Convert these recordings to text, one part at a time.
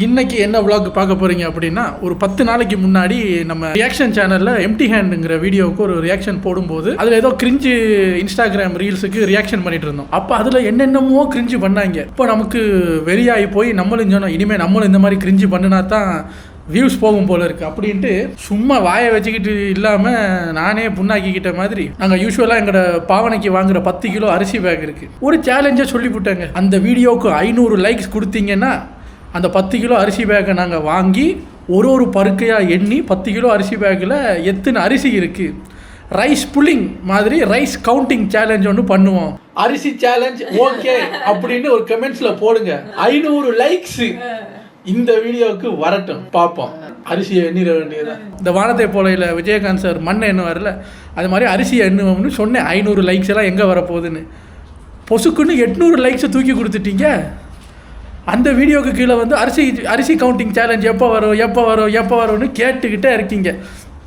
இன்னைக்கு என்ன vlog பார்க்க போறீங்க அப்படின்னா ஒரு 10 நாளைக்கு முன்னாடி நம்ம ரியாக்ஷன் சேனல்ல எம்டி ஹேண்ட்ங்கிற வீடியோவுக்கு ஒரு ரியாக்ஷன் போடும்போது அதுல ஏதோ கிரிஞ்சு இன்ஸ்டாகிராம் ரீல்ஸுக்கு ரியாக்ஷன் பண்ணிட்டு இருந்தோம். அப்போ அதுல என்னென்னமோ கிரிஞ்சு பண்ணாங்க. இப்போ நமக்கு வெறியாகி போய் நம்மளும் சொன்னோம் இனிமே நம்மளும் இந்த மாதிரி கிரிஞ்சு பண்ணினா தான் வியூஸ் போகும் போல இருக்குது அப்படின்ட்டு சும்மா வாயை வச்சுக்கிட்டு இல்லாமல் நானே புண்ணாக்கிக்கிட்ட மாதிரி நாங்கள் யூஸ்வலாக எங்களோட பாவனைக்கு வாங்குற 10 கிலோ அரிசி பேக் இருக்குது. ஒரு சேலஞ்சை சொல்லிவிட்டாங்க. அந்த வீடியோவுக்கு 500 லைக்ஸ் கொடுத்தீங்கன்னா அந்த 10 கிலோ அரிசி பேக்கை நாங்கள் வாங்கி ஒரு பருக்கையாக எண்ணி 10 கிலோ அரிசி பேக்கில் எத்தனை அரிசி இருக்குது ரைஸ் புல்லிங் மாதிரி ரைஸ் கவுண்டிங் சேலஞ்ச் ஒன்று பண்ணுவோம். அரிசி சேலஞ்ச் ஓகே அப்படின்னு ஒரு கமெண்ட்ஸில் போடுங்க. 500 லைக்ஸு இந்த வீடியோவுக்கு வரட்டும், பார்ப்போம். அரிசியை எண்ணிட வேண்டியதுதான். இந்த வானத்தை போலையில் விஜயகாந்த் சார் மண்ணை எண்ணு வரல, அது மாதிரி அரிசியை எண்ணுவோம்னு சொன்னேன். 500 லைக்ஸ் எல்லாம் எங்கே வரப்போகுதுன்னு பொசுக்குன்னு 800 லைக்ஸை தூக்கி கொடுத்துட்டீங்க. அந்த வீடியோவுக்கு கீழே வந்து அரிசி கவுண்டிங் சேலஞ்ச் எப்போ வரும்னு கேட்டுக்கிட்டே இருக்கீங்க.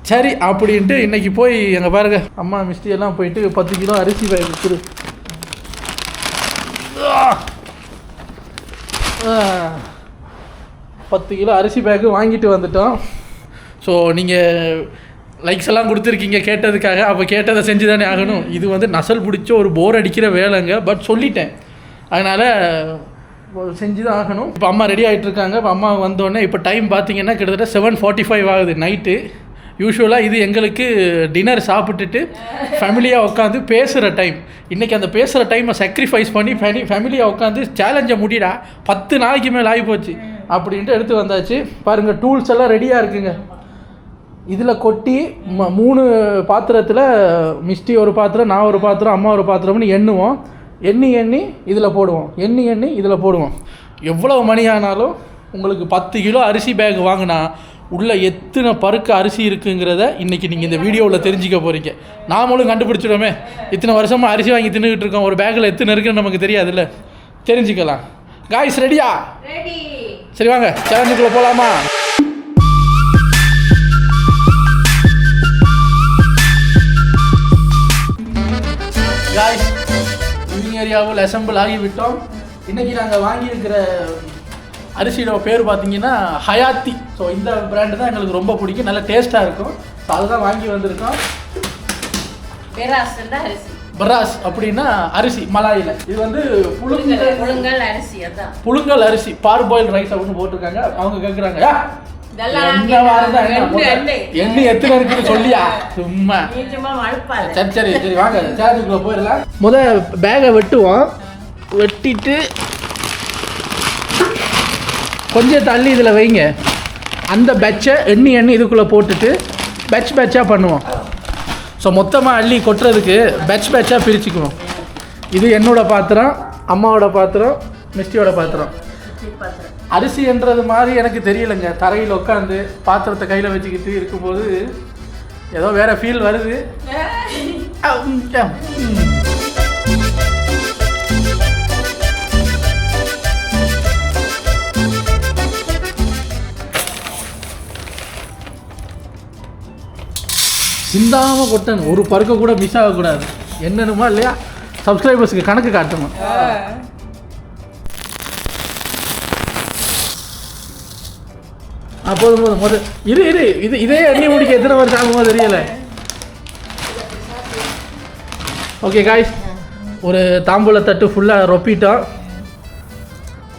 சரி அப்படின்ட்டு இன்றைக்கி போய் எங்கள் பாருங்க அம்மா மிஸ்டி எல்லாம் போயிட்டு 10 கிலோ அரிசி பேக் கொடு. 10 கிலோ அரிசி பேக்கு வாங்கிட்டு வந்துட்டோம். ஸோ நீங்கள் லைக்ஸ் எல்லாம் கொடுத்துருக்கீங்க கேட்டதுக்காக. அப்போ கேட்டதை செஞ்சு தானே ஆகணும். இது வந்து நசல் பிடிச்ச ஒரு போர் அடிக்கிற வேலைங்க. பட் சொல்லிட்டேன், அதனால் செஞ்சு தான் ஆகணும். இப்போ அம்மா ரெடி ஆகிட்டு இருக்காங்க. இப்போ அம்மா வந்தோடனே இப்போ டைம் பார்த்தீங்கன்னா கிட்டத்தட்ட 7:45 ஆகுது நைட்டு. யூஸ்வலாக இது எங்களுக்கு டின்னர் சாப்பிட்டுட்டு ஃபேமிலியாக உட்காந்து பேசுகிற டைம். இன்றைக்கி அந்த பேசுகிற டைமை சாக்ரிஃபைஸ் பண்ணி ஃபேமிலியாக உட்காந்து சேலஞ்சை முடிடா 10 நாளைக்கு மேலே ஆகி போச்சு அப்படின்ட்டு எடுத்து வந்தாச்சு. பாருங்கள் டூல்ஸ் எல்லாம் ரெடியாக இருக்குங்க. இதில் கொட்டி 3 பாத்திரத்தில் மிஸ்டி ஒரு பாத்திரம், நான் ஒரு பாத்திரம், அம்மா ஒரு பாத்திரம்னு எண்ணுவோம். எண்ணி இதில் போடுவோம். எண்ணி இதில் போடுவோம். எவ்வளோ மணி ஆனாலும் உங்களுக்கு 10 கிலோ அரிசி பேக் வாங்கினா உள்ளே எத்தனை பருக்கு அரிசி இருக்குங்கிறத இன்றைக்கி நீங்கள் இந்த வீடியோவில் தெரிஞ்சிக்க போகிறீங்க. நாமளும் கண்டுபிடிச்சிடுமே. இத்தனை வருஷமாக அரிசி வாங்கி தின்னுக்கிட்டு இருக்கோம். ஒரு பேக்கில் எத்தனை இருக்குன்னு நமக்கு தெரியாதுல்ல, தெரிஞ்சுக்கலாம். காய்ஸ் ரெடியா? சரி வாங்க சேலஞ்சுக்குள்ளே போகலாமா? காய்ஸ் லிவிங் ஏரியாவில் அசம்பிள் ஆகிவிட்டோம். இன்றைக்கி நாங்கள் வாங்கியிருக்கிற அரிசியோட பேர் பார்த்தீங்கன்னா ஹயாத்தி. ஸோ இந்த பிராண்டு தான் எங்களுக்கு ரொம்ப பிடிக்கும், நல்ல டேஸ்ட்டாக இருக்கும். ஸோ அதுதான் வாங்கி வந்திருக்கோம். பராஸ் அப்படின்னா அரிசி மலாயில். இது வந்து புழுங்கல் அரிசி பார்பாயில் ரைஸ் அப்படின்னு போட்டிருக்காங்க. அவங்க கேட்குறாங்க என்ன எத்தனை இருக்குன்னு சொல்லியா சும்மா. சரி வாங்க சேலஞ்சுக்குள்ள போயிடலாம். பேகை வெட்டுவோம். வெட்டிட்டு கொஞ்சம் தள்ளி இதில் வைங்க. அந்த பேட்சை எண்ணி இதுக்குள்ளே போட்டுட்டு பேட்சாக பண்ணுவோம். ஸோ மொத்தமாக அள்ளி கொட்டுறதுக்கு பேட்சாக பிரிச்சுக்குவோம். இது என்னோடய பாத்திரம், அம்மாவோட பாத்திரம், மிஸ்டியோட பாத்திரம். அரிசின்றது மாதிரி எனக்கு தெரியலைங்க. தரையில் உட்காந்து பாத்திரத்தை கையில் வச்சுக்கிட்டு இருக்கும்போது ஏதோ வேறு ஃபீல் வருது. சிந்தாமல் கொட்டணும். ஒரு பருக்க கூட மிஸ் ஆகக்கூடாது. என்னென்னுமா இல்லையா சப்ஸ்கிரைபர்ஸுக்கு கணக்கு காட்டணும். போதும் இது இதே எண்ணி முடிக்க எத்தனை வருஷம் ஆகுமோ தெரியலை. ஓகே காய்ஸ், ஒரு தாம்பூல தட்டு ஃபுல்லாக ரொப்பிட்டோம்.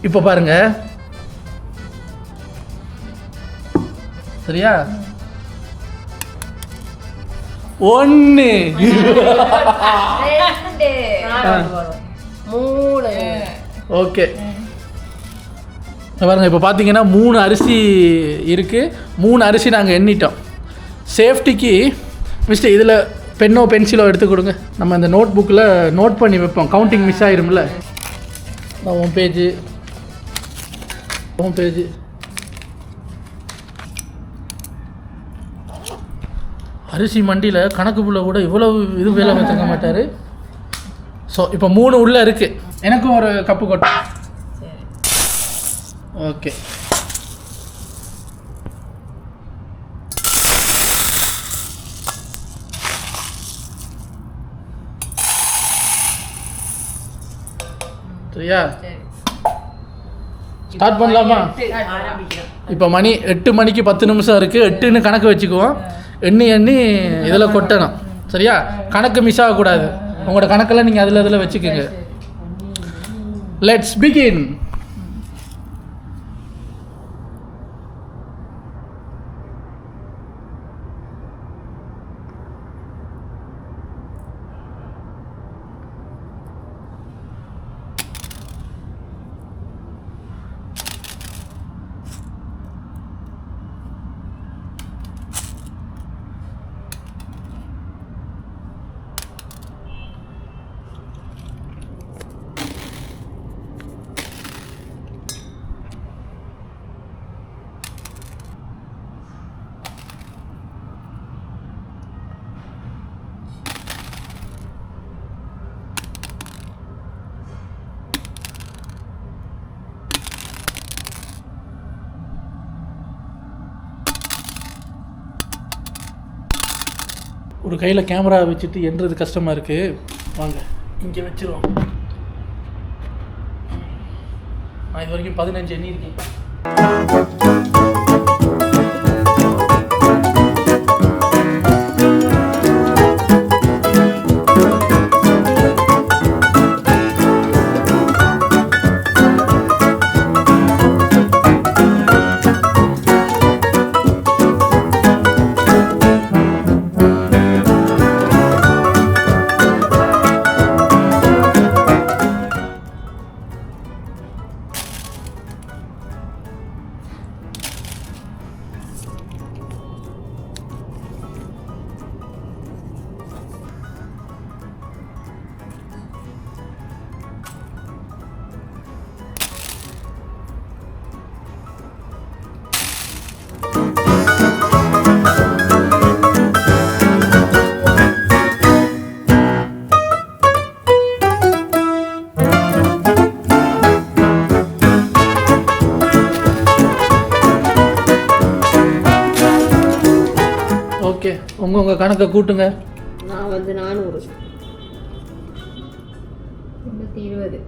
இப்போ பாருங்க சரியா? 1 ஓகே பாருங்கள். இப்போ பார்த்தீங்கன்னா 3 அரிசி இருக்குது. 3 அரிசி நாங்கள் எண்ணிட்டோம். சேஃப்டிக்கு மிஸ்டர் இதில் பென்னோ பென்சிலோ எடுத்து கொடுங்க. நம்ம இந்த நோட் புக்கில் நோட் பண்ணி வைப்போம். கவுண்டிங் மிஸ் ஆகிரும்ல. உன் பேஜு அரிசி மண்டியில் கணக்கு புள்ள கூட இவ்வளவு இது வேலை வச்சுக்க மாட்டார். ஸோ இப்போ 3 உள்ளே இருக்குது. எனக்கும் ஒரு கப்பு கொட்டும். ஓகே சரியா? ஸ்டார்ட் பண்ணலாமா? இப்போ மணி 8 மணிக்கு 10 நிமிஷம் இருக்குது. 8ன்னு கணக்கு வச்சுக்குவோம். எண்ணி இதில் கொட்டணும். சரியா? கணக்கு மிஸ் ஆகக்கூடாது. உங்களோட கணக்கெல்லாம் நீங்கள் அதில் வச்சுக்கோங்க. Let's begin. ஒரு கையில் கேமரா வச்சுட்டு எண்ணுறது கஷ்டமாக இருக்குது. வாங்க இங்கே வச்சுருவோம். நான் இது வரைக்கும் 15 எண்ணியிருக்கேன். ஓகே, உங்கள் கணக்கை கூட்டுங்க. நான் வந்து 400, 20,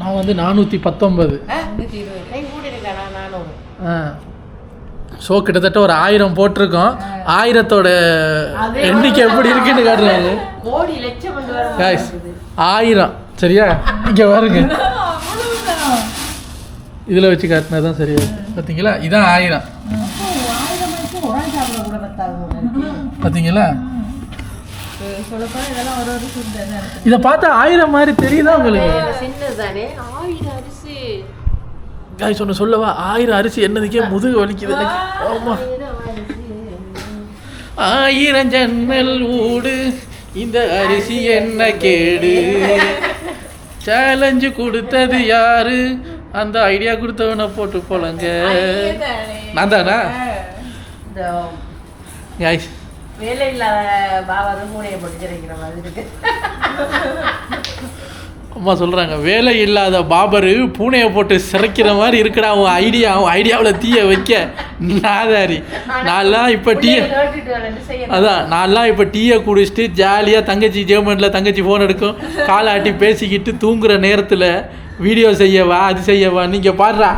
நான் வந்து 419. ஸோ கிட்டத்தட்ட ஒரு 1000 போட்டிருக்கோம். 1000தோட எண்ணிக்கை எப்படி இருக்குன்னு காட்டுறாங்க. 1000 சரியா? இங்கே பாருங்க, இதில் வச்சு காட்டினா தான் சரியா. பார்த்தீங்களா? இதான் 1000. பார்த்தீங்களா? இதை பார்த்தா 1000 மாதிரி தெரியுதா உங்களுக்கு? காய் சொன்ன சொல்லவா, 1000 அரிசி என்னதுக்கே முதுகு வலிக்குது எனக்கு. ஆமாம், 1000 ஜன்னல் ஊடு இந்த அரிசி என்ன கேடு. சேலஞ்சு கொடுத்தது யாரு? அந்த ஐடியா கொடுத்தவனை போட்டு போலங்க. நான் தானா? வேலை இல்லாத பாபாவை மூளையை போட்டு கிடைக்கிற மாதிரி இருக்கு. அம்மா சொல்கிறாங்க, வேலை இல்லாத பாபரு பூனையை போட்டு சிறைக்கிற மாதிரி இருக்குடா உன் ஐடியா. அவன் ஐடியாவில் தீய வைக்க நாதாரி. நான்லாம் இப்போ நான்லாம் இப்போ டீயை குடிச்சிட்டு ஜாலியாக தங்கச்சி ஜெர்மனியில் தங்கச்சி ஃபோன் எடுக்கும், காலை ஆட்டி பேசிக்கிட்டு தூங்குற நேரத்தில் வீடியோ செய்யவா அது செய்யவா. நீங்கள் பாடுறா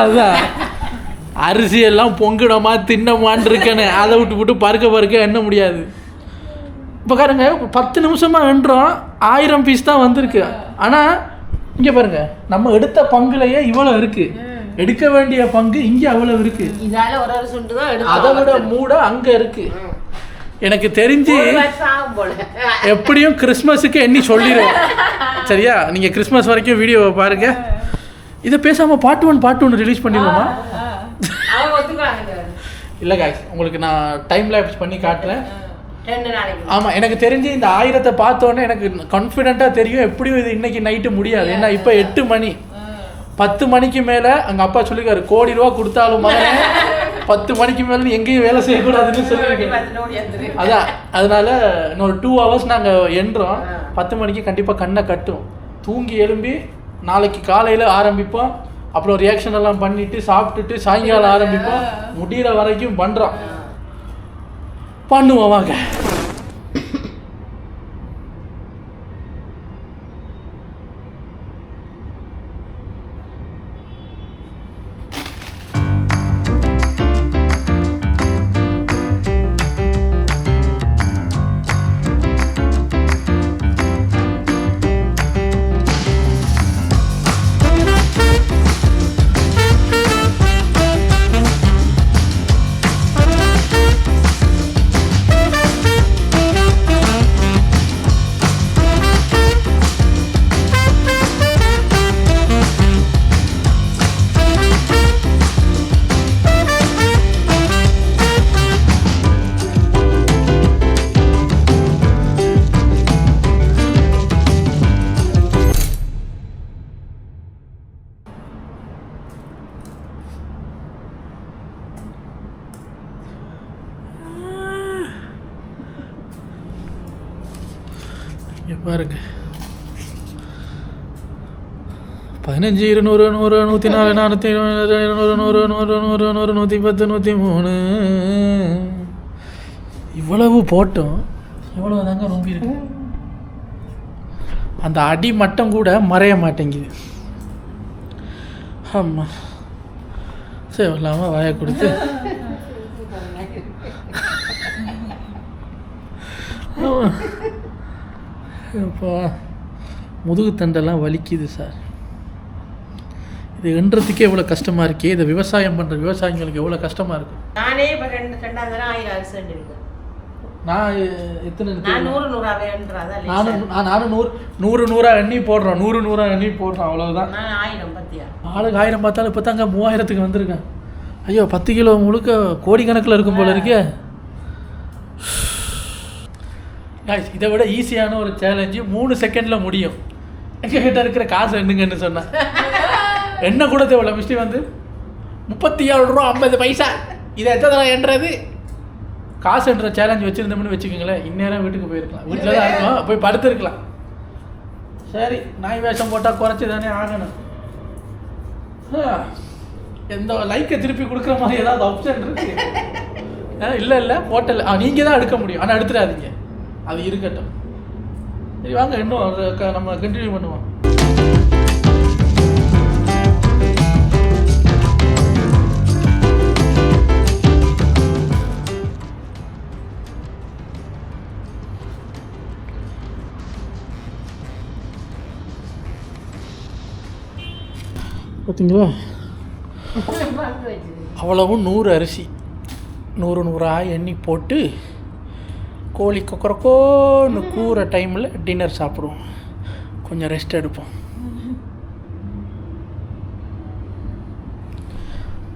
அதான் அரிசியெல்லாம் பொங்கிடமா தின்னமான் இருக்கேன்னு அதை விட்டு பருக்க எண்ண முடியாது. இப்போ பாருங்க, 10 நிமிஷமாக எண்ணுறோம், 1000 பீஸ் தான் வந்திருக்கு. ஆனால் இங்கே பாருங்க, நம்ம எடுத்த பங்குலையே இவ்வளோ இருக்கு. எடுக்க வேண்டிய பங்கு இங்கே அவ்வளோ இருக்கு. அதை விட மூட அங்கே இருக்கு. எனக்கு தெரிஞ்சு எப்படியும் கிறிஸ்மஸுக்கு எண்ணி சொல்லிடுவேன். சரியா? நீங்கள் கிறிஸ்மஸ் வரைக்கும் வீடியோவை பாருங்க. இதை பேசாமல் பார்ட் 1 ரிலீஸ் பண்ணிடுவோமா? இல்லை காய்ஸ், உங்களுக்கு நான் டைம் லேப்ஸ் பண்ணி காட்டுறேன். ஆமாம், எனக்கு தெரிஞ்சு இந்த 1000 பார்த்தோன்னே எனக்கு கான்ஃபிடென்ட்டாக தெரியும் எப்படியும் இது இன்னைக்கு நைட்டு முடியாது. ஏன்னா இப்போ 8 மணி, 10 மணிக்கு மேலே அங்கே அப்பா சொல்லிக்காரு, கோடி ரூபா கொடுத்தாலும் 10 மணிக்கு மேலே எங்கேயும் வேலை செய்யக்கூடாதுன்னு சொல்லியிருக்கேன். அதான் அதனால இன்னொரு 2 hours நாங்கள் எண்ணுறோம். 10 மணிக்கு கண்டிப்பாக கண்ணை கட்டும். தூங்கி எழும்பி நாளைக்கு காலையில் ஆரம்பிப்போம். அப்புறம் ரியாக்ஷன் எல்லாம் பண்ணிட்டு சாப்பிட்டுட்டு சாயங்காலம் ஆரம்பிப்போம். முடிகிற வரைக்கும் பண்ணுறோம். பண்ணுவோம் வாங்க. பாருங்க 15 200 100 104 400 200 100 100 100 110 103 இவ்வளவு போட்டோம் இவ்வளவு தாங்க ரொம்ப இருக்கு. அந்த அடி மட்டம் கூட மறைய மாட்டேங்குது. ஆமாம் சரி இல்லாமல் வாயை கொடுத்து இப்போ முதுகு தண்டெல்லாம் வலிக்குது சார். இது எண்ணுறதுக்கே எவ்வளோ கஷ்டமாக இருக்கே. இதை விவசாயம் பண்ணுற விவசாயிங்களுக்கு எவ்வளோ கஷ்டமாக இருக்கும். நானே இப்போ 2,000 அரிசி இருக்கு. நான் எத்தனை நானும் 100 எண்ணி போடுறோம் 100 எண்ணி போடுறோம் அவ்வளோதான். 1000 பத்தியா ஆளுக்கு 1000 பார்த்தாலும் இப்போ தாங்க 3000க்கு வந்திருக்கேன். ஐயோ 10 கிலோ முழுக்க கோடிக்கணக்கில் இருக்கும் போல இருக்கே. இதை விட ஈஸியான ஒரு சேலஞ்சு 3 செகண்டில் முடியும். எங்கள் கிட்ட இருக்கிற காசு எண்ணுங்கன்னு சொன்னேன். என்ன கூட தேவையில்ல. மிஸ்டி வந்து 37 ரூபா 50 பைசா இதை எத்தனை எண்ணுறது காசு என்ற சேலஞ்ச் வச்சுருந்தோம்னு வச்சுக்கோங்களேன். இந்நேரம் வீட்டுக்கு போயிருக்கலாம். வீட்டில் தான் இருக்கும், போய் படுத்துருக்கலாம். சரி நாய் வேஷம் போட்டால் குறைச்சி தானே ஆகணும். எந்த லைக்கை திருப்பி கொடுக்குற மாதிரி ஏதாவது ஆப்ஷன் இருக்கு? இல்லை போட்டல நீங்கள் தான் எடுக்க முடியும். ஆனால் எடுத்துடாதீங்க, அது இருக்கட்டும். சரி வாங்க இன்னும் நம்ம கண்டினியூ பண்ணுவோம். பார்த்தீங்களா அவ்வளவும் 100 அரிசி 100 எண்ணி போட்டு கோழி கொக்கரக்கோன்னு கூற டைமில் டின்னர் சாப்பிடுவோம். கொஞ்சம் ரெஸ்ட் எடுப்போம்.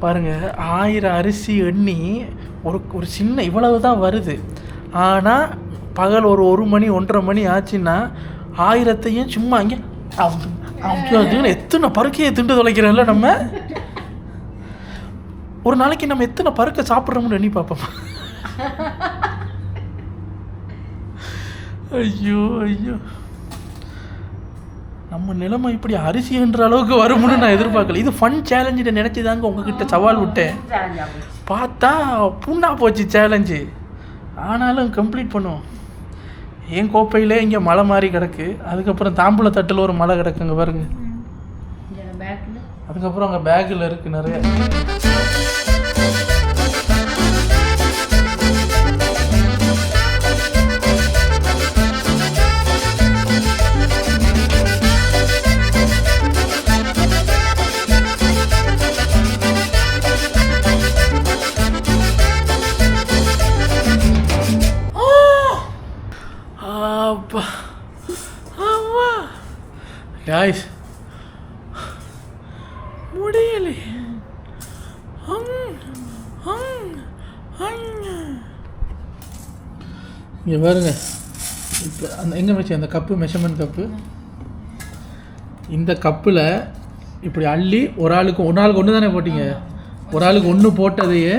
பாருங்கள் 1000 அரிசி எண்ணி ஒரு சின்ன இவ்வளவு தான் வருது. ஆனால் பகல் ஒரு மணி 1:30 மணி ஆச்சுன்னா 1000த்தையும் சும்மா அங்கே எத்தனை பருக்கையை திண்டு தொலைக்கிறோம்ல நம்ம. ஒரு நாளைக்கு நம்ம எத்தனை பருக்கை சாப்பிட்றோம்னு எண்ணி பார்ப்போம். ஐயோ நம்ம நிலைமை இப்படி அரிசின்ற அளவுக்கு வரும்னு நான் எதிர்பார்க்கல. இது ஃபன் சேலஞ்சு நினச்சி தாங்க உங்ககிட்ட சவால் விட்டேன். பார்த்தா புண்ணா போச்சு சேலஞ்சு. ஆனாலும் கம்ப்ளீட் பண்ணுவோம். என் கோப்பையிலே இங்கே மலை மாதிரி கிடக்கு. அதுக்கப்புறம் தாம்பூல தட்டில் ஒரு மலை கிடக்குங்க பாருங்க. அதுக்கப்புறம் அங்கே பேக்கில் இருக்குது நிறைய. guys முடியல. இங்கே பாருங்க. இப்போ அந்த எங்கே வச்சு அந்த கப்பு மெஷர்மெண்ட் கப்பு, இந்த கப்பில் இப்படி அள்ளி ஒரு ஆளுக்கு ஒன்று தானே போட்டிங்க. ஒரு ஆளுக்கு 1 போட்டதையே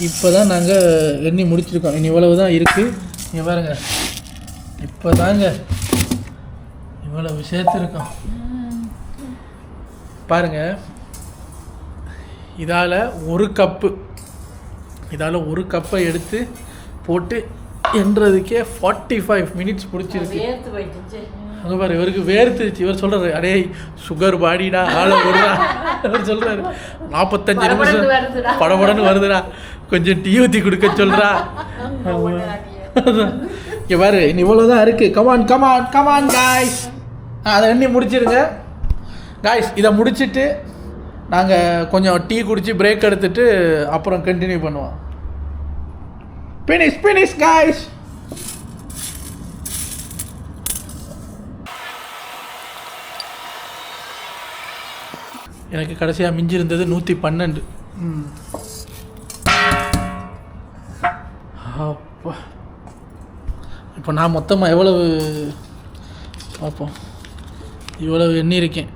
இப்போ தான் நாங்கள் எண்ணி முடிச்சிருக்கோம். இனி இவ்வளவு தான் இருக்குது. இங்கே பாருங்க இப்போ தாங்க இவ்வளவு சேர்த்துருக்கோம் பாருங்க. இதால் ஒரு கப்பை எடுத்து போட்டு எண்ணுறதுக்கே 45 மினிட்ஸ் பிடிச்சிருக்கு. அங்கே பாரு இவருக்கு வேர்த்துருச்சு. இவர் சொல்கிறாரு அடே சுகர் பாடிடா ஆளை விடுறா. அவர் சொல்கிறாரு 45 நிமிஷம் படபடன்னு வருதுடா, கொஞ்சம் டீ ஊற்றி கொடுக்க சொல்கிறா. இங்கே பாரு இனி இவ்வளோதான் இருக்குது. கமான் காய்ஸ், அதை எண்ணி முடிச்சிருங்க காய்ஸ். இதை முடிச்சுட்டு நாங்கள் கொஞ்சம் டீ குடித்து பிரேக் எடுத்துகிட்டு அப்புறம் கண்டினியூ பண்ணுவோம். Finish guys. எனக்கு கடைசியாக மிஞ்சி இருந்தது 112. அப்பா இப்போ நான் மொத்தமாக எவ்வளவு பார்ப்போம். இவ்வளவு எண்ணியிருக்கேன்.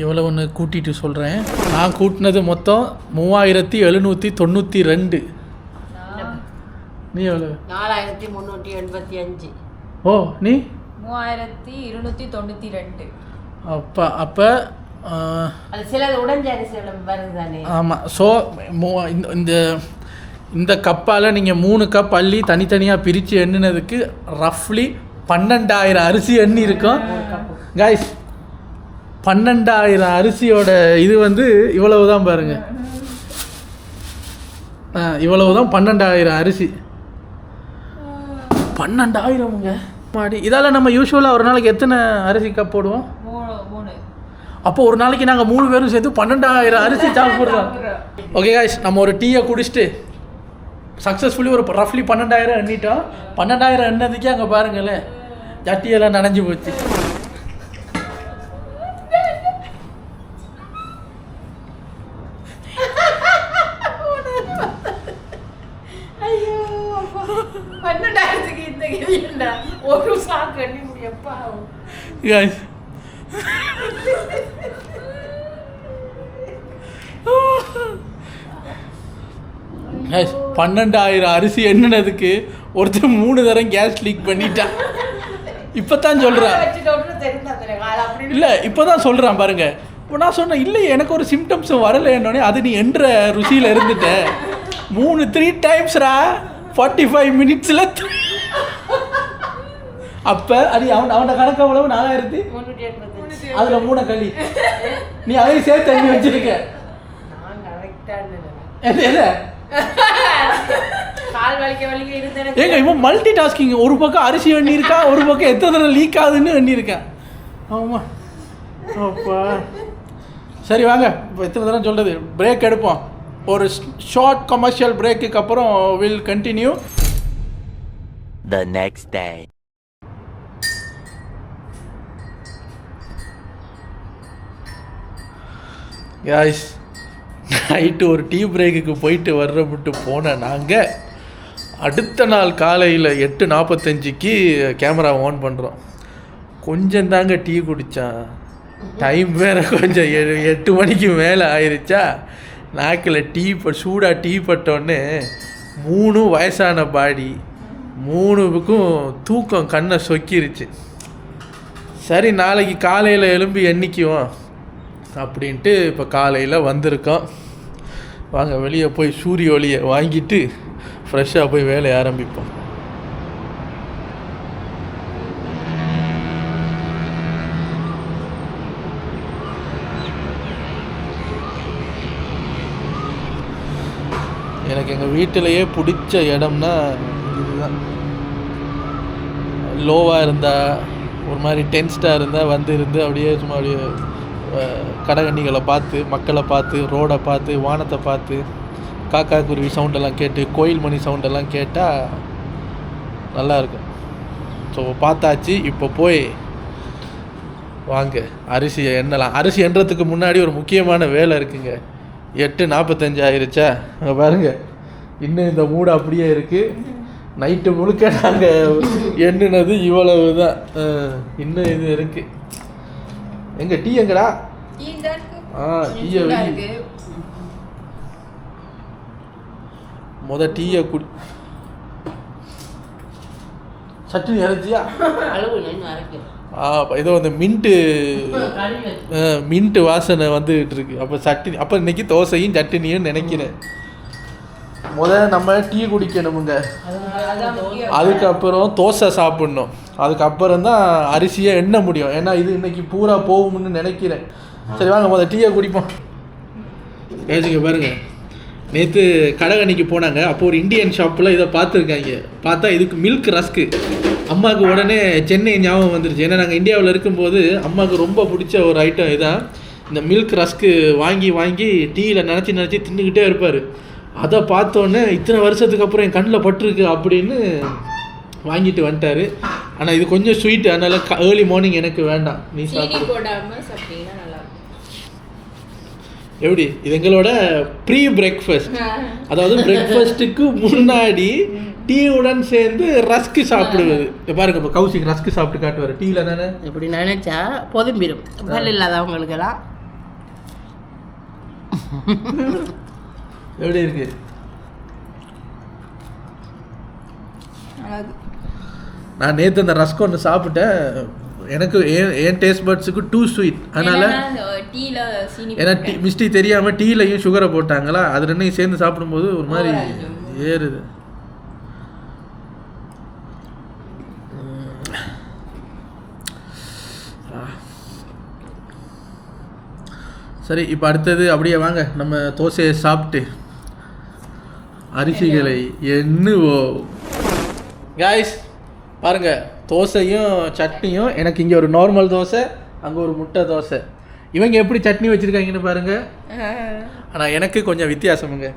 எவ்வளவுன்னு கூட்டிகிட்டு சொல்கிறேன். நான் கூட்டினது மொத்தம் 3792. நீ எவ்வளோ? 4385. ஓ நீ 3292. அப்போ அது சிலது உடைஞ்ச அரிசி வருது தானே. ஆமாம். ஸோ இந்த இந்த கப்பால் நீங்கள் 3 கப் அள்ளி தனித்தனியாக பிரித்து எண்ணினதுக்கு ரஃப்லி 12,000 அரிசி எண்ணி இருக்கும் கைஸ். 12,000 அரிசியோட இது வந்து இவ்வளவு தான் பாருங்கள். இவ்வளவு தான் 12,000 அரிசி. 12,000ங்க மாடி. இதால் நம்ம யூஸ்வலாக ஒரு நாளைக்கு எத்தனை அரிசி கப் போடுவோம்? 3. அப்போ ஒரு நாளைக்கு நாங்கள் 3 பேரும் சேர்த்து 12,000 அரிசி சாப்பிட்றோம். ஓகே காய்ஸ், நம்ம ஒரு டீயை குடிச்சிட்டு சக்ஸஸ்ஃபுல்லி ஒரு ரஃப்லி 12,000 எண்ணிட்டோம். 12,000 எண்ணதுக்கே அங்கே பாருங்களேன் ஜட்டியெல்லாம் நனைஞ்சு போச்சு. ஐயோ 12,000க்கு இந்த கேள்விடா ஒரு சாக்கு எண்ணி முடியப்பா. காய்ஸ் கைஸ் 12,000 அரிசி எண்ணினதுக்கு ஒருத்தர் 3 தரம் கேஸ் லீக் பண்ணிட்டான். இப்போ தான் சொல்கிறான். இல்லை இப்போ தான் சொல்கிறான் பாருங்க. இப்போ நான் சொன்னேன் இல்லை எனக்கு ஒரு சிம்டம்ஸும் வரலை என்னோடனே அது நீ என்ற ருசியில் இருந்துட்ட 3 டைம்ஸ்ரா 45 மினிட்ஸில். அப்போ அது அவனோட கணக்கு அவ்வளவு 4,380. அதில் 3 களி நீ அதையும் சேர்த்து தண்ணி வச்சிருக்க. ஏங்க இவன் மல்டி டாஸ்கிங். ஒரு பக்கம் அரிசி எண்ணி இருக்கா, ஒரு பக்கம் எத்தனை தடவை லீக் ஆகுதுன்னு எண்ணியிருக்கேன். ஆமா அப்பா சரி வாங்க இப்போ எத்தனை தடவை சொல்கிறது. பிரேக் எடுப்போம். ஒரு ஷார்ட் கமர்ஷியல் பிரேக்குக்கு அப்புறம் will continue. The next day. guys night ஒரு டீ பிரேக்குக்கு போயிட்டு வர்றப்பட்டு போனேன். நாங்கள் அடுத்த நாள் காலையில் 8:45க்கு கேமரா ஆன் பண்ணுறோம். கொஞ்சம் தாங்க டீ குடித்தான். டைம் வேறு கொஞ்சம் 8 மணிக்கு மேலே ஆயிடுச்சா. நாக்கில் சூடாக டீ பட்டோன்னே 3 வயசான பாடி 3க்கும் தூக்கம் கண்ணை சொக்கிருச்சு. சரி நாளைக்கு காலையில் எழும்பி எண்ணிக்குவோம் அப்படின்ட்டு இப்போ காலையில் வந்திருக்கோம். வாங்க வெளியே போய் சூரிய ஒளியை வாங்கிட்டு ஃப்ரெஷ்ஷாக போய் வேலையை ஆரம்பிப்போம். எனக்கு எங்கள் வீட்டிலையே பிடிச்ச இடம்னா இதுதான். லோவாக இருந்தால் ஒரு மாதிரி டென்ஸ்டாக இருந்தால் இருந்து அப்படியே சும்மா அப்படியே கடைகண்ணிகளை பார்த்து, மக்களை பார்த்து, ரோடை பார்த்து, வானத்தை பார்த்து, காக்கா குருவி சவுண்டெல்லாம் கேட்டு, கோயில் மணி சவுண்டெல்லாம் கேட்டால் நல்லாயிருக்கும். ஸோ பார்த்தாச்சு. இப்போ போய் வாங்க அரிசியை எண்ணலாம். அரிசி எண்ணுறதுக்கு முன்னாடி ஒரு முக்கியமான வேலை இருக்குங்க. 8:45 ஆயிருச்சா. அங்கே பாருங்க இன்னும் இந்த மூடு அப்படியே இருக்குது. நைட்டு முழுக்க நாங்கள் எண்ணினது இவ்வளவு தான். இன்னும் இது இருக்குது. எங்க டீ எங்கடா? டீயை வெளியே டீயை குடி. சட்னி இறச்சியா? ஏதோ அந்த மின்ட்டு வாசனை வந்துகிட்டு இருக்கு. அப்போ சட்னி அப்போ இன்னைக்கு தோசையும் சட்னியும் நினைக்கிறேன். நம்ம டீ குடிக்கணுமுங்க. அதுக்கப்புறம் தோசை சாப்பிட்ணும். அதுக்கப்புறம் தான் அரிசியை எண்ண முடியும். ஏன்னா இது இன்னைக்கு பூரா போகும்னு நினைக்கிறேன். சரி வாங்க டீயை குடிப்போம். ஏஜிங்க பாருங்க, நேற்று கடைகண்ணிக்கு போனாங்க. அப்போ ஒரு இந்தியன் ஷாப்பில் இதை பார்த்துருக்காங்க. பார்த்தா இதுக்கு மில்க் ரஸ்க்கு. அம்மாவுக்கு உடனே சென்னை ஞாபகம் வந்துருச்சு. ஏன்னா நாங்கள் இந்தியாவில் இருக்கும்போது அம்மாவுக்கு ரொம்ப பிடிச்ச ஒரு ஐட்டம் இதான். இந்த மில்க் ரஸ்க்கு வாங்கி டீயில் நினச்சி தின்னுக்கிட்டே இருப்பார். அதை பார்த்தோன்னே இத்தனை வருஷத்துக்கு அப்புறம் என் கண்ணில் பட்டிருக்கு அப்படின்னு வாங்கிட்டு வந்துட்டார். ஆனால் இது கொஞ்சம் ஸ்வீட், அதனால் ஏர்லி மார்னிங் எனக்கு வேண்டாம். நீ சாப்பிட்டு எப்படி? இது எங்களோட ப்ரீ பிரேக்ஃபாஸ்ட். அதாவது பிரேக்ஃபாஸ்ட்டுக்கு முன்னாடி டீயுடன் சேர்ந்து ரஸ்க்கு சாப்பிடுவது. பாருங்க இப்போ கௌசிக் ரஸ்க்கு சாப்பிட்டு காட்டுவார். டீயில் தானே இப்படி நினைச்சா பொதும்பிடும். பல் இல்லாதவங்களுக்கெல்லாம் எப்படி இருக்கு? நான் நேற்று அந்த ரஸ்க் ஒன்று சாப்பிட்டேன், எனக்கு என் டேஸ்ட் பட்ஸுக்கு டூ ஸ்வீட். அதனால் ஏன்னா மிஸ்டி தெரியாமல் டீலையும் சுகரை போட்டாங்களா, அது ரெண்டையும் சேர்ந்து சாப்பிடும்போது ஒரு மாதிரி ஏறுது. சரி, இப்போ அடுத்தது அப்படியே வாங்க நம்ம தோசையை சாப்பிட்டு அரிசிகளை எண்ணுவோம். காய்ஸ் பாருங்கள், தோசையும் சட்னியும். எனக்கு இங்கே ஒரு நார்மல் தோசை, அங்கே ஒரு முட்டை தோசை. இவங்க எப்படி சட்னி வச்சுருக்காங்கன்னு பாருங்கள். ஆனால் எனக்கு கொஞ்சம் வித்தியாசமுங்க.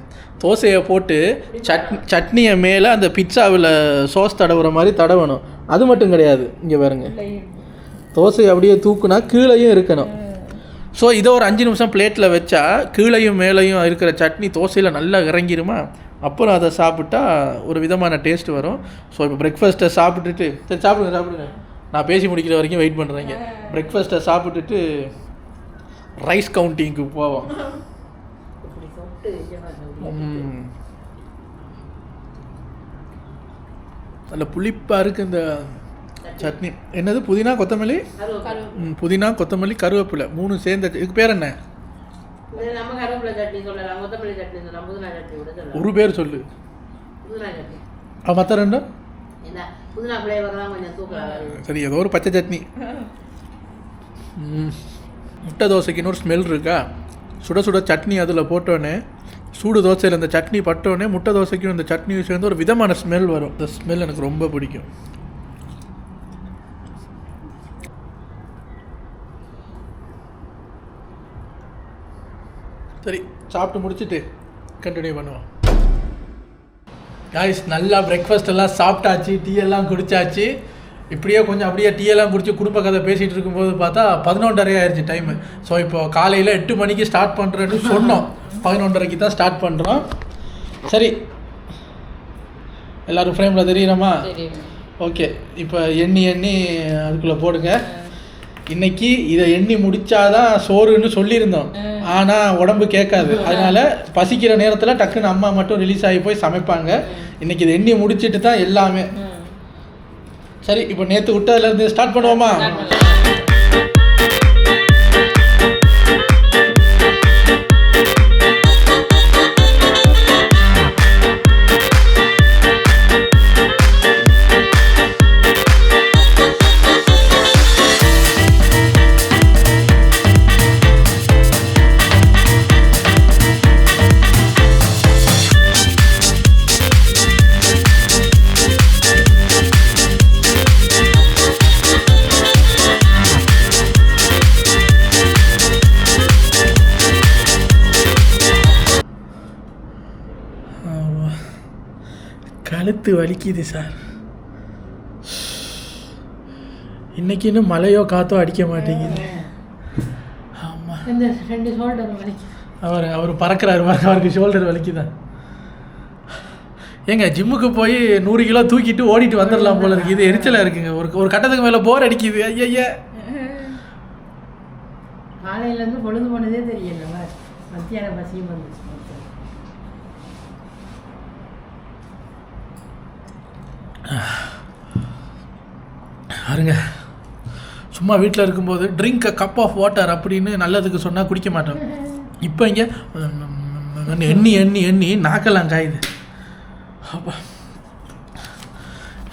தோசையை போட்டு சட்னியை மேலே அந்த பிட்சாவில் சோஸ் தடவுற மாதிரி தடவணும். அது மட்டும் கிடையாது, இங்கே பாருங்கள், தோசையை அப்படியே தூக்குனா கீழேயும் இருக்கணும். ஸோ இதை ஒரு 5 நிமிஷம் பிளேட்டில் வச்சா கீழையும் மேலேயும் இருக்கிற சட்னி தோசையில் நல்லா இறங்கிருமா. அப்புறம் அதை சாப்பிட்டா ஒரு விதமான டேஸ்ட் வரும். ஸோ இப்போ பிரேக்ஃபாஸ்ட்டை சாப்பிட்டுட்டு, சரி சாப்பிடுங்க, நான் பேசி முடிக்கிற வரைக்கும் வெயிட் பண்ணுறேங்க. பிரேக்ஃபாஸ்ட்டை சாப்பிட்டுட்டு ரைஸ் கவுண்டிங்க்கு போவோம். நல்ல புளிப்பாக இருக்குது இந்த சட்னி. என்னது, புதினா கொத்தமல்லி, புதினா கொத்தமல்லி கருவேப்பிலை 3 சேர்ந்த. இதுக்கு பேர் என்ன? ஒரு பேர் சொல்லு. மற்ற ரெண்டும் சரி, ஏதோ ஒரு பச்சை சட்னி. முட்டை தோசைக்கு இன்னொரு ஸ்மெல் இருக்கா. சுட சுட சட்னி அதில் போட்டோன்னே, சூடு தோசையில் இந்த சட்னி பட்டோடனே முட்டை தோசைக்கும் இந்த சட்னியும் சேர்ந்து ஒரு விதமான ஸ்மெல் வரும். இந்த ஸ்மெல் எனக்கு ரொம்ப பிடிக்கும். சரி, சாப்பிட்டு முடிச்சுட்டு கண்டினியூ பண்ணுவோம். காய்ஸ், நல்லா பிரேக்ஃபாஸ்ட் எல்லாம் சாப்பிட்டாச்சு, டீ எல்லாம் குடித்தாச்சு. இப்படியே கொஞ்சம் அப்படியே டீ எல்லாம் குடிச்சு குடும்ப கதை பேசிகிட்டு இருக்கும்போது பார்த்தா 11:30 ஆயிடுச்சு டைமு. ஸோ இப்போ காலையில் 8 மணிக்கு ஸ்டார்ட் பண்ணுறேன்னு சொன்னோம், 11:30க்கு தான் ஸ்டார்ட் பண்ணுறோம். சரி, எல்லோரும் ஃப்ரேமில் தெரியுறோமா? ஓகே, இப்போ எண்ணி அதுக்குள்ளே போடுங்க. இன்னைக்கு இதை எண்ணி முடிச்சாதான் சோறுன்னு சொல்லியிருந்தோம், ஆனால் உடம்பு கேட்காது. அதனால பசிக்கிற நேரத்தில் டக்குன்னு அம்மா மட்டும் ரிலீஸ் ஆகி போய் சமைப்பாங்க. இன்னைக்கு இதை எண்ணி முடிச்சுட்டு தான் எல்லாமே. சரி, இப்போ நேற்று விட்டதுலேருந்து ஸ்டார்ட் பண்ணுவோமா? கழுத்து வலிக்குது சார். இன்னைக்கு இன்னும் மழையோ காற்றோ அடிக்க மாட்டேங்குது. ஆமாம், அவர் பறக்கிறாரு, அவருக்கு ஷோல்டர் வலிக்குதான். ஏங்க, ஜிம்முக்கு போய் 100 கிலோ தூக்கிட்டு ஓடிட்டு வந்துடலாம் போல இருக்குது. இது எரிச்சலாக இருக்குங்க. ஒரு கட்டத்துக்கு மேலே போர் அடிக்குது. ஐயா, காலையிலேருந்து பொழுது போனதே தெரியல. மத்தியான பசியும் வந்துச்சு. பாருங்க, சும்மா வீட்டில் இருக்கும்போது drink a cup of water அப்படின்னு நல்லதுக்கு சொன்னால் குடிக்க மாட்டோம். இப்போ இங்கே எண்ணி நாக்கெல்லாம் காயுது. அப்பா,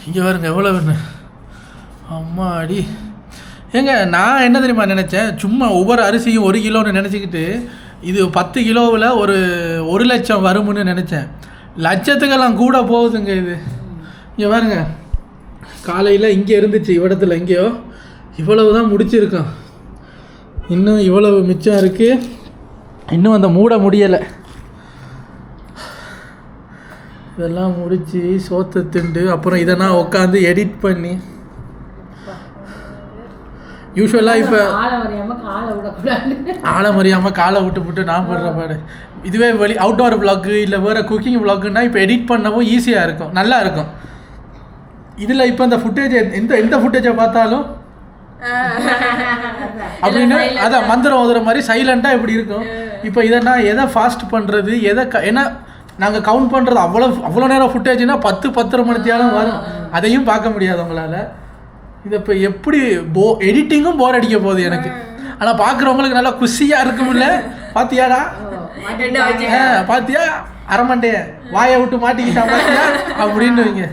இங்கே பாருங்க எவ்வளோ. அம்மா அடி. ஏங்க, நான் என்ன தெரியுமா நினச்சேன், சும்மா ஒவ்வொரு அரிசியும் 1 கிலோன்னு நினச்சிக்கிட்டு இது 10 கிலோவில் ஒரு 1 லட்சம் வரும்னு நினச்சேன். லட்சத்துக்கெல்லாம் கூட போகுதுங்க இது. இங்கே பாருங்க, காலையில் இங்கே இருந்துச்சு இடத்துல, எங்கேயோ இவ்வளவு தான் முடிச்சிருக்கோம். இன்னும் இவ்வளவு மிச்சம் இருக்குது. இன்னும் அந்த மூட முடியலை. இதெல்லாம் முடித்து சோத்தை திண்டு அப்புறம் இதை நான் உட்காந்து எடிட் பண்ணி, யூஸ்வலாக இப்போ ஆழமறியாமல் காலை விட்டு நான் படுற பாடு. இதுவே அவுட்டோர் விளாக்கு இல்லை வேறு குக்கிங் விளாக்குன்னா இப்போ எடிட் பண்ணவும் ஈஸியாக இருக்கும், நல்லா இருக்கும். இதில் இப்போ இந்த ஃபுட்டேஜ் எந்த ஃபுட்டேஜை பார்த்தாலும் அப்படின்னு அதான் மந்திரம் ஓதுற மாதிரி சைலண்டாக இப்படி இருக்கும். இப்போ இதை நான் எதை ஃபாஸ்ட் பண்ணுறது, ஏன்னா நாங்கள் கவுண்ட் பண்ணுறது அவ்வளோ நேரம் ஃபுட்டேஜ்னா 10-10:30 மணித்தியாலும் வரும். அதையும் பார்க்க முடியாது உங்களால். இது இப்போ எப்படி எடிட்டிங்கும் போர் அடிக்க போகுது எனக்கு. ஆனால் பார்க்குறவங்களுக்கு நல்லா குஷியாக இருக்கும்ல. பார்த்தியாடா பார்த்தியா அரமண்டே வாயை விட்டு மாட்டிக்கிட்டான் பார்த்தியா அப்படின்னு வைங்க.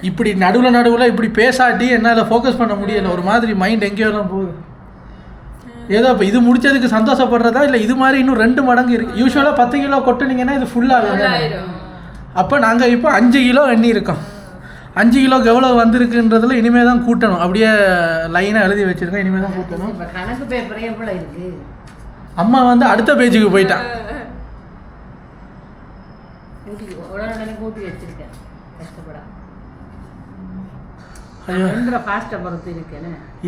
இப்படி நடுவில் இப்படி பேசாட்டி என்னால் ஃபோக்கஸ் பண்ண முடியலை. ஒரு மாதிரி மைண்ட் எங்கேயோ தான் போகுது. ஏதோ இப்போ இது முடிச்சதுக்கு சந்தோஷப்படுறதா இல்லை இது மாதிரி இன்னும் 2 மடங்கு இருக்குது. யூஸ்வலாக 10 கிலோ கொட்டுனீங்கன்னா இது ஃபுல்லாக. அப்போ நாங்கள் இப்போ 5 கிலோ எண்ணி இருக்கோம். 5 கிலோக்கு எவ்வளோ வந்திருக்குன்றதுல இனிமேல் தான் கூட்டணும். அப்படியே லைனாக எழுதி வச்சுருக்கோம். இனிமேல் தான் கூட்டணும். கணக்கு பேப்பர் எவ்வளோ இருக்குது? அம்மா வந்து அடுத்த பேஜுக்கு போயிட்டான். உடனே கூட்டி வச்சிருக்கேன் கஷ்டப்பட.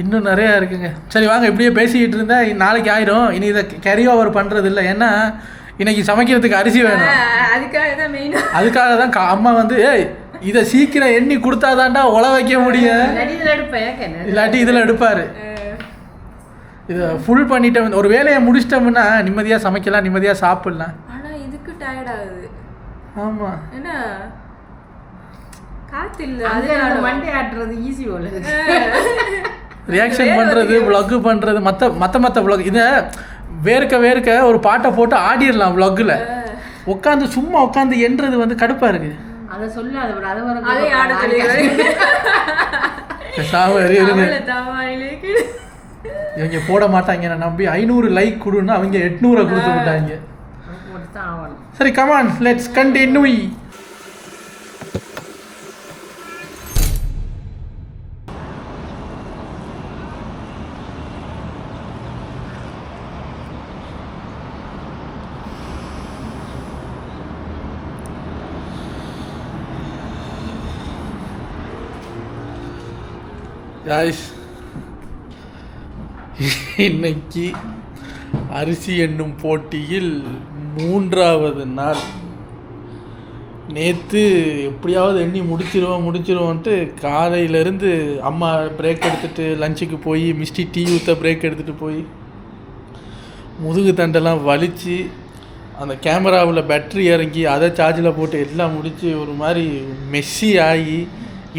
இன்னும் நிறையா இருக்குங்க. சரி வாங்க, இப்படியே பேசிக்கிட்டு இருந்தால் நாளைக்கு ஆயிரும். இனி இதை கேரி ஓவர் பண்ணுறது இல்லை. ஏன்னா இன்னைக்கு சமைக்கிறதுக்கு அரிசி வேணும். அதுக்காக தான் அம்மா வந்து இதை சீக்கிரம் எண்ணி கொடுத்தாதான்டா உழ வைக்க முடியும். இல்லாட்டி இதில் எடுப்பார். இதை ஃபுல் பண்ணிட்டோம். ஒரு வேலையை முடிச்சிட்டோம்னா நிம்மதியாக சமைக்கலாம், நிம்மதியாக சாப்பிடலாம். ஆனால் இதுக்கு டயர்ட் ஆகுது. ஆமாம், என்ன காற்று இல்லை. அது மண்டே ஆட்டுறது ஈஸி போல. ரியாக்ஷன் பண்ணுறது, விளாக் பண்ணுறது, மற்ற விளாக். இதை வேர்க்க ஒரு பாட்டை போட்டு ஆடிடலாம் விளாகில். சும்மா உட்காந்து என்றது வந்து கடுப்பாக இருக்குது. அதை சொல்ல இவங்க போட மாட்டாங்க. நான் நம்பி 500 லைக் கொடுன்னு அவங்க 800 கொடுத்து விட்டாங்க. சரி கமான், லெட்ஸ் கண்டினியூ. காய்ஸ், இன்னைக்கு அரிசி எண்ணும் போட்டியில் 3வது நாள். நேற்று எப்படியாவது எண்ணி முடிச்சிருவோன்ட்டு காலையிலேருந்து அம்மா பிரேக் எடுத்துகிட்டு லஞ்சுக்கு போய் மிஸ்டி டீ ஊற்ற பிரேக் எடுத்துகிட்டு போய் முதுகு தண்டெல்லாம் வலித்து அந்த கேமராவில் பேட்ரி இறங்கி அதை சார்ஜில் போட்டு எல்லாம் முடித்து ஒரு மாதிரி மெஸ்ஸி ஆகி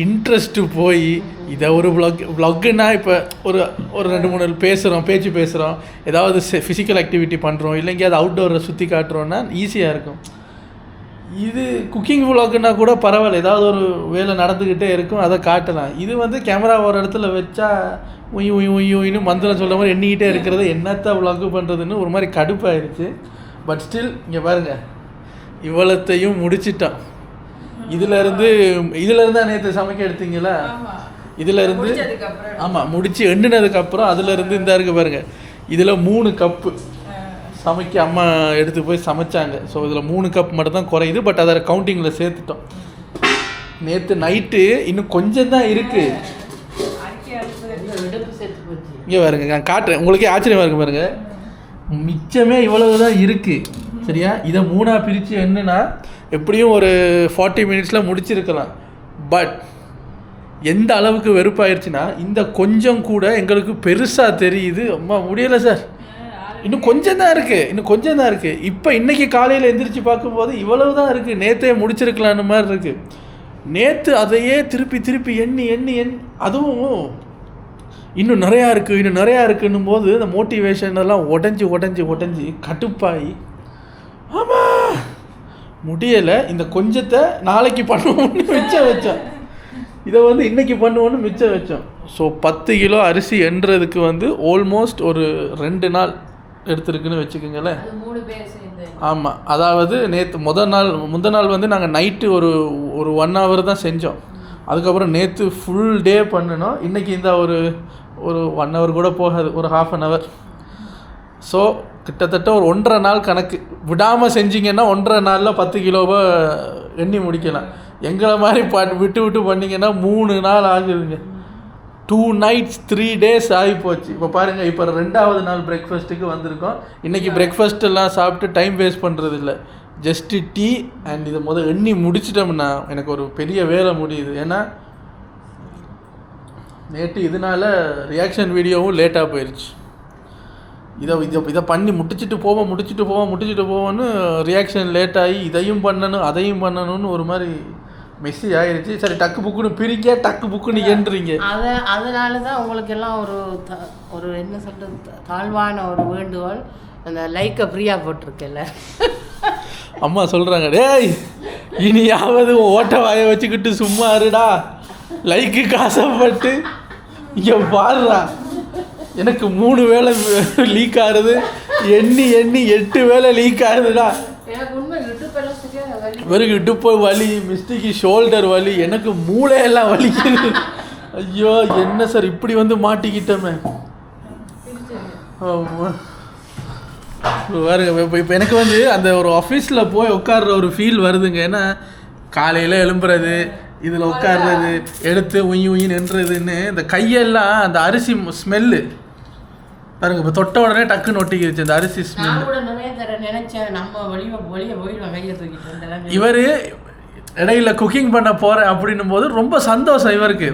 இன்ட்ரெஸ்ட்டு போய் இதை ஒரு விளாக்குன்னா இப்போ ஒரு 2-3 பேச்சு பேசுகிறோம், ஏதாவது ஃபிசிக்கல் ஆக்டிவிட்டி பண்ணுறோம், இல்லை எங்கேயாவது அவுட்டோரை சுற்றி காட்டுறோன்னா ஈஸியாக இருக்கும். இது குக்கிங் விளாக்குன்னா கூட பரவாயில்ல, ஏதாவது ஒரு வேலை நடந்துக்கிட்டே இருக்கும், அதை காட்டலாம். இது வந்து கேமரா ஒரு இடத்துல வச்சா உயின்னு மந்திரம் சொல்கிற மாதிரி எண்ணிக்கிட்டே இருக்கிறது என்னத்தை விளாக்கு பண்ணுறதுன்னு ஒரு மாதிரி கடுப்பாயிருச்சு. பட் ஸ்டில் இங்கே பாருங்கள், இவ்வளத்தையும் முடிச்சிட்டோம். இதிலேருந்து நேற்று சமைக்க எடுத்தீங்களா, இதிலேருந்து ஆமாம் முடித்து எண்ணினதுக்கப்புறம் அதிலேருந்து இந்த இருக்குது பாருங்கள், இதில் 3 கப்பு சமைக்க அம்மா எடுத்து போய் சமைச்சாங்க. ஸோ இதில் 3 கப் மட்டும் தான் குறையுது. பட் அதை கவுண்டிங்கில் சேர்த்துட்டோம். நேற்று நைட்டு இன்னும் கொஞ்சம் தான் இருக்குது. இங்கே பாருங்க, நான் காட்டுறேன், உங்களுக்கே ஆச்சரியமாக இருக்கு பாருங்கள். மிச்சமே இவ்வளவு தான் இருக்குது. சரியா, இதை 3ஆக பிரித்து என்னன்னா எப்படியும் ஒரு 40 மினிட்ஸில் முடிச்சிருக்கலாம். பட் எந்த அளவுக்கு வெறுப்பாயிருச்சுன்னா இந்த கொஞ்சம் கூட எங்களுக்கு பெருசாக தெரியுது. அம்மா முடியலை சார், இன்னும் கொஞ்சம் தான் இருக்குது. இப்போ இன்றைக்கி காலையில் எந்திரிச்சு பார்க்கும்போது இவ்வளவு தான் இருக்குது, நேற்றே முடிச்சிருக்கலான்னு மாதிரி இருக்குது. நேற்று அதையே திருப்பி எண்ணி அதுவும் இன்னும் நிறையா இருக்குன்னும் போது இந்த மோட்டிவேஷன் எல்லாம் உடஞ்சி கட்டுப்பாகி ஆமாம் முடியலை. இந்த கொஞ்சத்தை நாளைக்கு பண்ணுவோம்னு வச்சோம், இதை வந்து இன்றைக்கி பண்ணுவோன்னு மிச்சம் வச்சோம். ஸோ 10 கிலோ அரிசி எண்ணுறதுக்கு வந்து ஆல்மோஸ்ட் ஒரு 2 நாள் எடுத்துருக்குன்னு வச்சுக்கோங்களேன். ஆமாம், அதாவது நேற்று முந்த நாள் வந்து நாங்கள் நைட்டு ஒரு 1 hour தான் செஞ்சோம். அதுக்கப்புறம் நேற்று ஃபுல் டே பண்ணினோம். இன்றைக்கி இந்த ஒரு 1 hour கூட போகாது, ஒரு 1/2 hour. ஸோ கிட்டத்தட்ட ஒரு 1.5 நாள் கணக்கு. விடாமல் செஞ்சிங்கன்னா 1.5 நாளில் 10 கிலோவை எண்ணி முடிக்கலாம். எங்களை மாதிரி விட்டு பண்ணிங்கன்னா 3 நாள் ஆகுதுங்க. 2 nights 3 days ஆகி போச்சு. இப்போ பாருங்கள், இப்போ 2வது நாள் பிரேக்ஃபாஸ்ட்டுக்கு வந்திருக்கோம். இன்றைக்கி பிரேக்ஃபாஸ்ட் எல்லாம் சாப்பிட்டு டைம் வேஸ்ட் பண்ணுறது இல்லை, ஜஸ்ட்டு டீ அண்ட் இதை எண்ணி முடிச்சிட்டோம்னா எனக்கு ஒரு பெரிய வேலை முடியுது. ஏன்னா நேற்று இதனால் ரியாக்ஷன் வீடியோவும் லேட்டாக போயிடுச்சு. இதை பண்ணி முடிச்சுட்டு போவோன்னு ரியாக்ஷன் லேட் ஆகி இதையும் பண்ணணும் அதையும் பண்ணணும்னு ஒரு மாதிரி மெஸ்ஸி ஆயிடுச்சு. சரி டக்கு புக்குன்னு பிரிக்க டக்கு புக்குன்னு ஏன்றீங்க. அதனால தான் உங்களுக்கு எல்லாம் ஒரு என்ன சொல்கிறது தாழ்வான ஒரு வேண்டுகோள், அந்த லைக்கை ஃப்ரீயாக போட்டிருக்கேல்ல. அம்மா சொல்கிறாங்க, டேய் இனியாவது ஓட்ட வாயை வச்சுக்கிட்டு சும்மா இருடா, லைக்கு காசப்பட்டு இங்கே பாடுறா, எனக்கு 3 வேளை லீக் ஆகுது, எண்ணி 8 வேளை லீக் ஆகுதுடா. இவருக்கு இடுப்பு வலி, மிஸ்டேக்கு ஷோல்டர் வலி, எனக்கு மூளையெல்லாம் வலிக்குது. ஐயோ என்ன சார் இப்படி வந்து மாட்டிக்கிட்டோமே. பாருங்க இப்போ எனக்கு வந்து அந்த ஒரு ஆஃபீஸில் போய் உட்கார்ற ஒரு ஃபீல் வருதுங்க. ஏன்னா காலையில் எழும்புறது, இதில் உட்கார்றது, எடுத்து உயி நின்றதுன்னு இந்த கையெல்லாம் அந்த அரிசி ஸ்மெல்லு பாருங்க. இப்போ தொட்ட உடனே டக்குன்னு ஒட்டிக்கிடுச்சு அந்த அரிசி ஸ்மெல். இவர் இடையில குக்கிங் பண்ண போகிறேன் அப்படின்னும் போது ரொம்ப சந்தோஷம் இவருக்கு.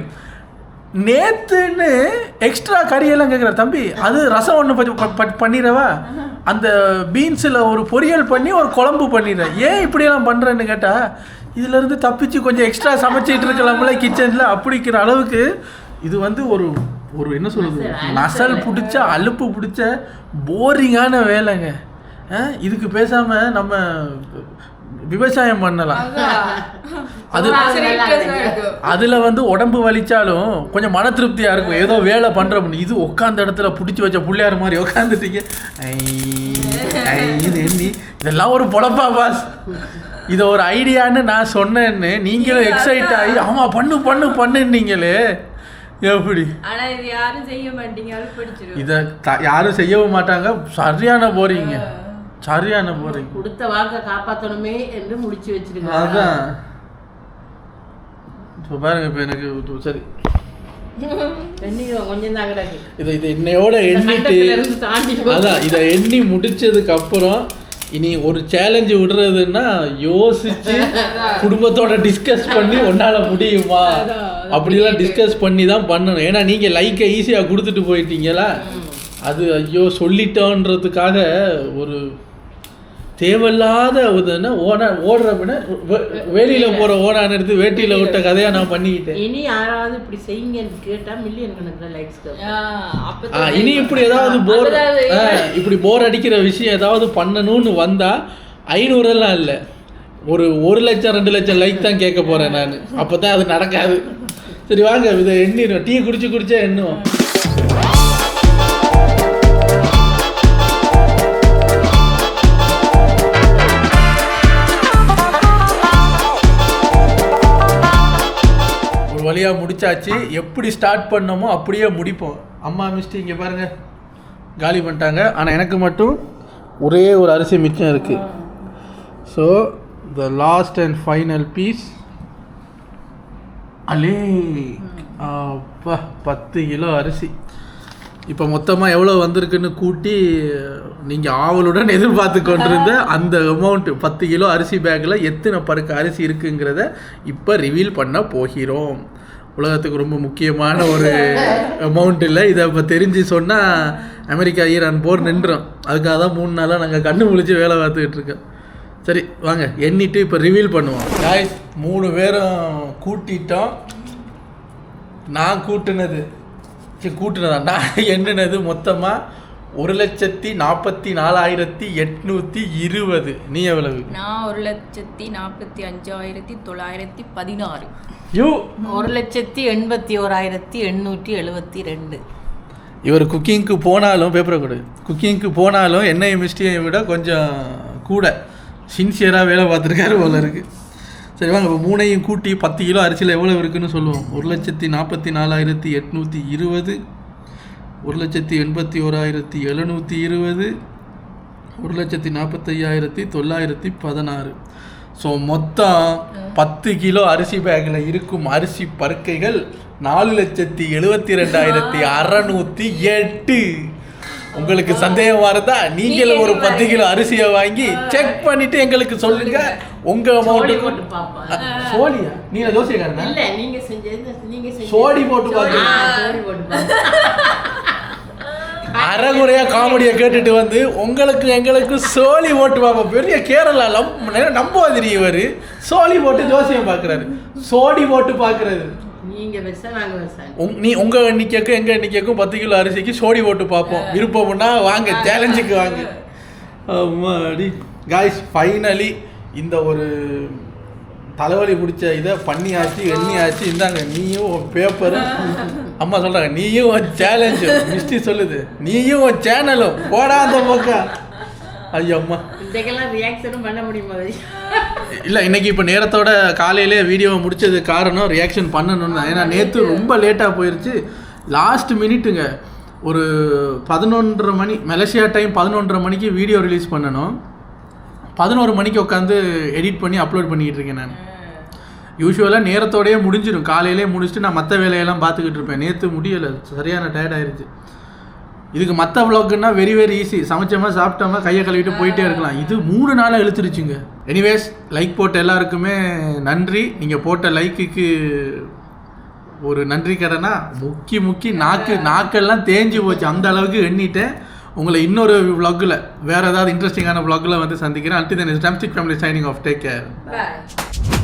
நேற்றுன்னு எக்ஸ்ட்ரா கறியெல்லாம் கேட்குறாரு, தம்பி அது ரசம் ஒன்று பண்ணிடவா, அந்த பீன்ஸில் ஒரு பொரியல் பண்ணி ஒரு குழம்பு பண்ணிடுறேன், ஏன் இப்படியெல்லாம் பண்ணுறேன்னு கேட்டால் இதிலேருந்து தப்பிச்சு கொஞ்சம் எக்ஸ்ட்ரா சமைச்சிட்டு இருக்கலாம்ல கிச்சனில் அப்படிங்கிற அளவுக்கு இது வந்து ஒரு ஒரு என்ன சொல்கிறது, நசல் பிடிச்ச அலுப்பு பிடிச்ச போரிங்கான வேலைங்க. இதுக்கு பேசாமல் நம்ம விவசாயம் பண்ணலாம். அதில் வந்து உடம்பு வலிச்சாலும் கொஞ்சம் மன திருப்தியாக இருக்கும், ஏதோ வேலை பண்ணுறோம்னு. இது உட்காந்த இடத்துல பிடிச்சி வச்ச பிள்ளையார் மாதிரி உட்காந்துட்டீங்க, இது எண்ணி இதெல்லாம் ஒரு பொழப்பா பாஸ், இதை ஒரு ஐடியான்னு நான் சொன்னேன்னு நீங்களும் எக்ஸைட் ஆகி ஆமாம் பண்ணுன்னீங்களே. எப்படி இது யாரும் செய்ய மாட்டீங்க, இதை யாரும் செய்யவும் மாட்டாங்க. சரியான போறீங்க கொடுத்த வாக்கை காப்பாற்றணுமே என்று முடிச்சு வச்சிருக்கேன். அதான் இப்போ பாருங்க. இப்போ எனக்கு சரி கொஞ்சம் தான் கிடக்கு. இதை இன்னையோட எண்ணிட்டு அதான் இதை எண்ணி முடிச்சதுக்கு அப்புறம் இனி ஒரு சேலஞ்சு விடுறதுன்னா யோசிச்சு குடும்பத்தோட டிஸ்கஸ் பண்ணி ஒன்னால முடியுமா அப்படிலாம் டிஸ்கஸ் பண்ணி தான் பண்ணணும். ஏன்னா நீங்கள் லைக்கை ஈஸியாக கொடுத்துட்டு போயிட்டீங்களா, அது ஐயோ சொல்லிட்டோன்றதுக்காக ஒரு தேவையில்லாத ஓடுற வேலியில் போகிற ஓடான்னு எடுத்து வேட்டியில் விட்ட கதையாக நான் பண்ணிக்கிட்டேன். இனி யாராவது இப்படி செய்யுங்கன்னு கேட்டால் மில்லியன் கணக்கில் லைக்ஸ். இனி இப்படி ஏதாவது இப்படி போர் அடிக்கிற விஷயம் ஏதாவது பண்ணணும்னு வந்தால் 500 எல்லாம் இல்லை, ஒரு 1 லட்சம் 2 லட்சம் லைக் தான் கேட்க போகிறேன் நான். அப்போ தான் அது நடக்காது. சரி வாங்க இதை எண்ணிடுவோம், டீ குடிச்சா எண்ணுவோம். வழியாக முடிச்சாச்சு. எப்படி ஸ்டார்ட் பண்ணோமோ அப்படியே முடிப்போம். அம்மா மிஸ்டி இங்கே பாருங்கள் காலி பண்ணிட்டாங்க. ஆனால் எனக்கு மட்டும் ஒரே ஒரு அரிசி மிச்சம் இருக்குது. So the last and final piece அலே அப்பா 10 கிலோ அரிசி. இப்போ மொத்தமாக எவ்வளோ வந்திருக்குன்னு கூட்டி நீங்கள் ஆவலுடன் எதிர்பார்த்து கொண்டிருந்த அந்த அமௌண்ட்டு 10 கிலோ அரிசி பேக்கில் எத்தனை பருக்கு அரிசி இருக்குங்கிறத இப்போ ரிவீல் பண்ண போகிறோம். உலகத்துக்கு ரொம்ப முக்கியமான ஒரு அமௌண்ட் இல்லை, இதை இப்போ தெரிஞ்சு சொன்னால் அமெரிக்கா ஈரான் போர் நின்றோம். அதுக்காக தான் 3 நாளாக நாங்கள் கண்ணு முழிச்சு வேலை பார்த்துக்கிட்டு இருக்கோம். சரி வாங்க எண்ணிட்டு இப்போ ரிவீல் பண்ணுவோம். காய்ஸ் 3 பேரும் கூட்டிட்டோம். நான் கூட்டினதா நான் எண்ணினது மொத்தமாக 1,44,820. நீ எவ்வளவு? நான் 1,45,916. 1,81,872. இவர் குக்கிங்க்கு போனாலும் பேப்பரை கொடு, குக்கிங்க்கு போனாலும் என்னையும் மிஸ்டியை விட கொஞ்சம் கூட சின்சியராக வேலை பார்த்துருக்காரு போல இருக்குது. சரி வாங்க இப்போ 3ஐயும் கூட்டி 10 கிலோ அரிசியில் எவ்வளோ இருக்குதுன்னு சொல்லுவோம். 1,44,820, 1,81,720, 1,45,916. ஸோ மொத்தம் 10 கிலோ அரிசி பேக்கில் இருக்கும் அரிசி பருக்கைகள் 4,72,608. உங்களுக்கு சந்தேகமாக இருந்தால் நீங்களும் ஒரு 10 கிலோ அரிசியை வாங்கி செக் பண்ணிட்டு எங்களுக்கு சொல்லுங்க. உங்க அமௌண்ட் சோடியா நீங்க தோசைக்காரனா? இல்ல நீங்க செஞ்சது நீங்க சோடி போட்டு பாருங்க. அரைகுறையா காமெடியை கேட்டுட்டு வந்து உங்களுக்கு எங்களுக்கு சோழி ஓட்டு பார்ப்போம். பெரிய கேரளா நம்பாதிரி இவர் சோழி போட்டு ஜோசியம் பார்க்குறாரு, சோடி போட்டு பார்க்குறாரு. நீங்க வெச்சா நாங்க வெச்சா நீ உங்க எண்ணிக்கைக்கும் எங்க எண்ணிக்கைக்கும் 10 கிலோ அரிசிக்கு சோடி போட்டு பார்ப்போம். விருப்பம்னா வாங்க, சேலஞ்சுக்கு வாங்க. அம்மாடி காய்ஸ், ஃபைனலி இந்த ஒரு தலைவலி பிடிச்ச இதை பண்ணியாச்சு, எண்ணியாச்சு. இந்தாங்க நீயும் உன் பேப்பரு. அம்மா சொல்கிறாங்க நீயும் உன் சேலஞ்சு, மிஸ்டி சொல்லுது நீயும் உன் சேனலும் போடா அந்த பக்கம். ஐயோ அம்மா, இதுக்கெல்லாம் ரியாக்ஷனும் பண்ண முடியுமா? இல்லை இன்னைக்கு இப்போ நேரத்தோட காலையிலே வீடியோவை முடிச்சது காரணம் ரியாக்ஷன் பண்ணணும்னு தான். ஏன்னா நேற்று ரொம்ப லேட்டாக போயிடுச்சு. லாஸ்ட் மினிட்டுங்க, ஒரு 11:30 மணி மலேசியா டைம் 11:30 மணிக்கு வீடியோ ரிலீஸ் பண்ணணும். 11 மணிக்கு உட்காந்து எடிட் பண்ணி அப்லோட் பண்ணிக்கிட்டு இருக்கேன். நான் யூஸ்வலாக நேரத்தோடையே முடிஞ்சிடும், காலையிலே முடிச்சுட்டு நான் மற்ற வேலையெல்லாம் பார்த்துக்கிட்டு இருப்பேன். நேற்று முடியலை, சரியான டயர்ட் ஆயிடுச்சு. இதுக்கு மற்ற விளாக்குன்னா வெரி ஈஸி, சமைச்சோமா சாப்பிட்டோமா கையை கழுவிட்டு போயிட்டே இருக்கலாம். இது 3 நாளாக இழுத்துருச்சுங்க. எனிவேஸ், லைக் போட்ட எல்லாருக்குமே நன்றி. நீங்கள் போட்ட லைக்குக்கு ஒரு நன்றி கடனா முக்கி நாக்கெல்லாம் தேஞ்சு போச்சு, அந்த அளவுக்கு எண்ணிட்டேன். உங்களை இன்னொரு விளாகில் வேறு ஏதாவது இன்ட்ரெஸ்டிங்கான விளாகில் வந்து சந்திக்கிறேன். Until then, it's Drumstick Family signing off. Take care. Bye.